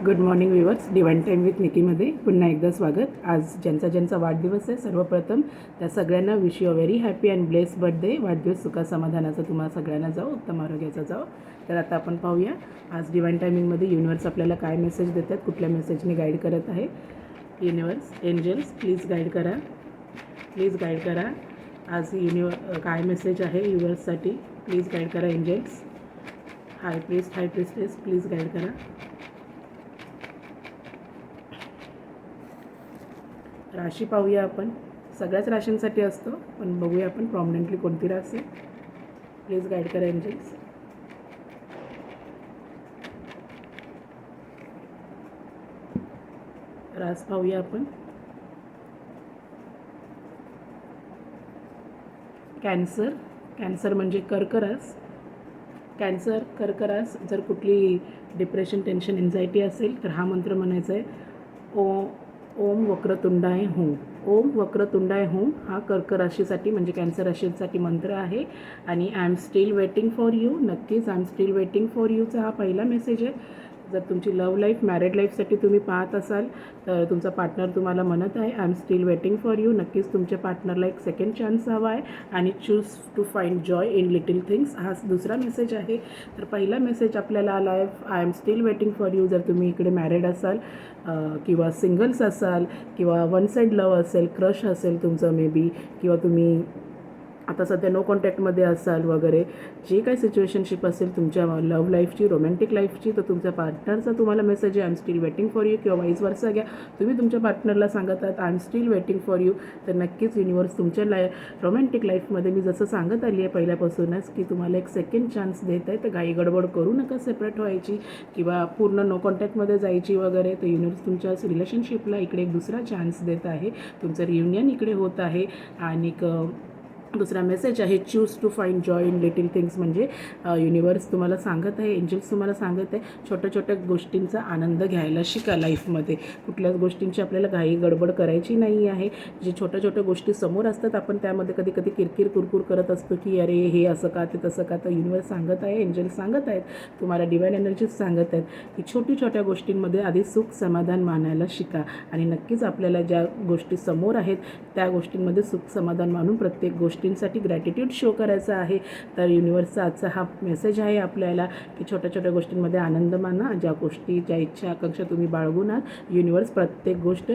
Good morning viewers. Divine time with निकीमध्ये पुन्हा एकदा स्वागत. आज ज्यांचा वाढदिवस आहे सर्वप्रथम त्या सगळ्यांना wish you a very happy and bless birthday. वाढदिवस सुखा समाधानाचा तुम्हाला सगळ्यांना जाओ, उत्तम आरोग्याचा जाओ. तर आता आपण पाहूया आज डिवाइन टायमिंगमध्ये युनिवर्स आपल्याला काय मेसेज देतात, कुठल्या मेसेजने गाईड करत आहे. युनिवर्स, एंजल्स प्लीज गाईड करा, प्लीज गाईड करा. आज काय मेसेज आहे युनिवर्ससाठी, प्लीज गाईड करा angels. High priestess please guide करा. राशी पाहूया आपण. सगळ्याच राशींसाठी असतो, पण बघूया आपण प्रॉमिनंटली कोणती राशी. प्लीज गाईड करा एंजल्स. रास पाहूया आपण. कॅन्सर म्हणजे कर्करास. कर्करास जर कुठली डिप्रेशन, टेन्शन, एन्झायटी असेल तर हा मंत्र म्हणायचा आहे, ओम वक्रतुंडाय हूं. ओम वक्रतुंडाय हूं हा कर्क राशीसाठी म्हणजे कॅन्सर राशीसाठी मंत्र आहे. आणि I am still waiting for you. नक्कीच I am still waiting for यूचा हा पहिला मेसेज आहे. जर तुमची लव्ह लाईफ, मॅरिड लाईफसाठी तुम्ही पाहत असाल तर तुमचा पार्टनर तुम्हाला म्हणत आहे I am still waiting for you. नक्कीच तुमच्या पार्टनरला एक सेकंड चान्स हवा आहे आणि choose to find joy in little things हा दुसरा मेसेज आहे. तर पहिला मेसेज आपल्याला आला आहे I am still waiting for you. जर तुम्ही इकडे मॅरिड असाल किंवा सिंगल्स असाल किंवा वन साईड लव असेल, क्रश असेल तुमचं मे बी, किंवा तुम्ही आता सध्या नो कॉन्टॅक्टमध्ये असाल वगैरे, जे काही सिच्युएशनशिप असेल तुमच्या लव्ह लाईफची, रोमॅन्टिक लाईफची, तर तुमच्या पार्टनरचा तुम्हाला मेसेज आहे I am still waiting for you. किंवा वाईस वर्सा घ्या, तुम्ही तुमच्या पार्टनरला सांगत आहात I am still waiting for you. तर नक्कीच युनिवर्स तुमच्या रोमॅन्टिक लाईफमध्ये मी जसं सांगत आली आहे पहिल्यापासूनच की तुम्हाला एक सेकंड चान्स देत आहे. तर घाई गडबड करू नका सेपरेट व्हायची किंवा पूर्ण नो कॉन्टॅक्टमध्ये जायची वगैरे. तर युनिवर्स तुमच्या रिलेशनशिपला इकडे एक दुसरा चान्स देत आहे. तुमचं रियुनियन इकडे होत आहे. आणि दुसरा मेसेज आहे choose to find joy in little things. म्हणजे युनिवर्स तुम्हाला सांगत आहे, एंजल्स तुम्हाला सांगत आहे छोट्या छोट्या गोष्टींचा आनंद घ्यायला शिका लाईफमध्ये. कुठल्याच गोष्टींची आपल्याला घाई गडबड करायची नाही आहे. जे छोट्या गोष्टी समोर असतात आपण त्यामध्ये कधी कधी किरकिर कुरकुर करत असतो की अरे हे असं का, ते तसं का. तर युनिवर्स सांगत आहे, एंजल्स सांगत आहेत, तुम्हाला डिवाइन एनर्जीज सांगत आहेत की छोट्या गोष्टींमध्ये आधी सुख समाधान मानायला शिका. आणि नक्कीच आपल्याला ज्या गोष्टी समोर आहेत त्या गोष्टींमध्ये सुख समाधान मानून प्रत्येक गोष्टींसाठी ग्रॅटिट्यूड शो करायचा आहे. तर युनिवर्सचा आजचा हा मेसेज आहे आपल्याला की छोट्या गोष्टींमध्ये आनंद माना. ज्या गोष्टी, ज्या इच्छा आकांक्षा तुम्ही बाळगून आहात युनिवर्स प्रत्येक गोष्ट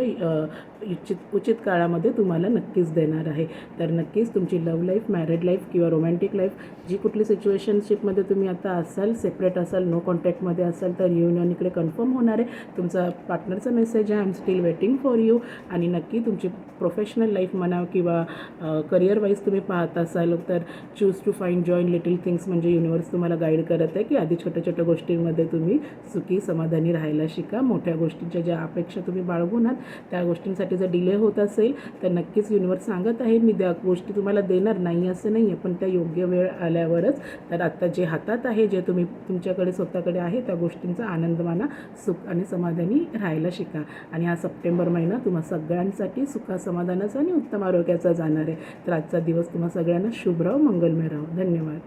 उचित काळामध्ये तुम्हाला नक्कीच देणार आहे. तर नक्कीच तुमची लव्ह लाईफ, मॅरिड लाईफ किंवा रोमॅन्टिक लाईफ, जी कुठली सिच्युएशनशिपमध्ये तुम्ही आता असाल, सेपरेट असाल, नो कॉन्टॅक्टमध्ये असाल, तर युनियन इकडे कन्फर्म होणार आहे. तुमचा पार्टनरचा मेसेज आहे I am still waiting for you. आणि नक्की तुमची प्रोफेशनल लाईफ म्हणा किंवा करिअर वाईज तुम्ही पाहत असाल तर choose to find joy in little things. म्हणजे युनिवर्स तुम्हाला गाईड करत आहे की आधी छोट्या गोष्टींमध्ये तुम्ही सुखी समाधानी राहायला शिका. मोठ्या गोष्टींच्या ज्या अपेक्षा तुम्ही बाळगून आहात त्या गोष्टींसाठी जर डिले होत असेल तर नक्कीच युनिवर्स सांगत आहे मी त्या गोष्टी तुम्हाला देणार नाही असं नाही आहे, पण त्या योग्य वेळ आल्यावरच. तर आत्ता जे हातात आहे, जे तुम्ही तुमच्याकडे स्वतःकडे आहे त्या गोष्टींचा आनंद माना, सुख आणि समाधानी राहायला शिका. आणि हा सप्टेंबर महिना तुम्हा सगळ्यांसाठी सुखा समाधानाचा आणि उत्तम आरोग्याचा जाणार आहे. तर आजचा दिवस तुम्हा सगळ्यांना शुभ राहो, मंगलमय राहो. धन्यवाद.